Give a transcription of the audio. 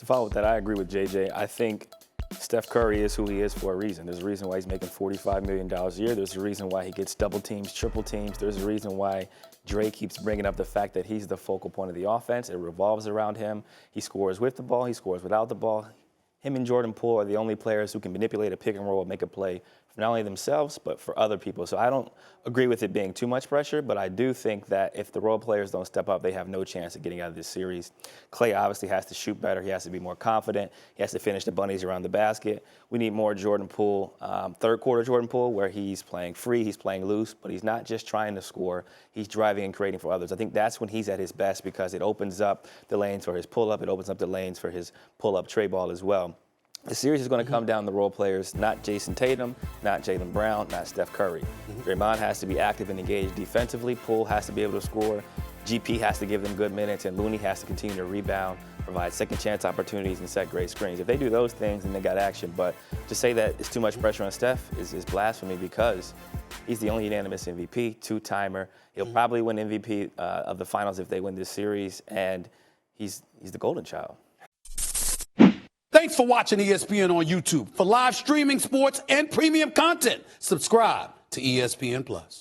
To follow with that, I agree with JJ. I think Steph Curry is who he is for a reason. There's a reason why he's making $45 million a year. There's a reason why he gets double teams, triple teams. There's a reason why Dre keeps bringing up the fact that he's the focal point of the offense. It revolves around him. He scores with the ball. He scores without the ball. Him and Jordan Poole are the only players who can manipulate a pick and roll and make a play for not only themselves, but for other people. So I don't agree with it being too much pressure, but I do think that if the role players don't step up, they have no chance of getting out of this series. Klay obviously has to shoot better. He has to be more confident. He has to finish the bunnies around the basket. We need more Jordan Poole, third quarter Jordan Poole, where he's playing free, he's playing loose, but he's not just trying to score. He's driving and creating for others. I think that's when he's at his best because it opens up the lanes for his pull-up. It opens up the lanes for his pull-up tray ball as well. The series is going to come down to role players, not Jason Tatum, not Jaylen Brown, not Steph Curry. Draymond has to be active and engaged defensively. Poole has to be able to score. GP has to give them good minutes, and Looney has to continue to rebound, provide second chance opportunities, and set great screens. If they do those things, then they got action. But to say that it's too much pressure on Steph is blasphemy because he's the only unanimous MVP, two-timer. He'll probably win MVP of the finals if they win this series, and he's the golden child. Thanks for watching ESPN on YouTube. For live streaming sports and premium content, subscribe to ESPN+.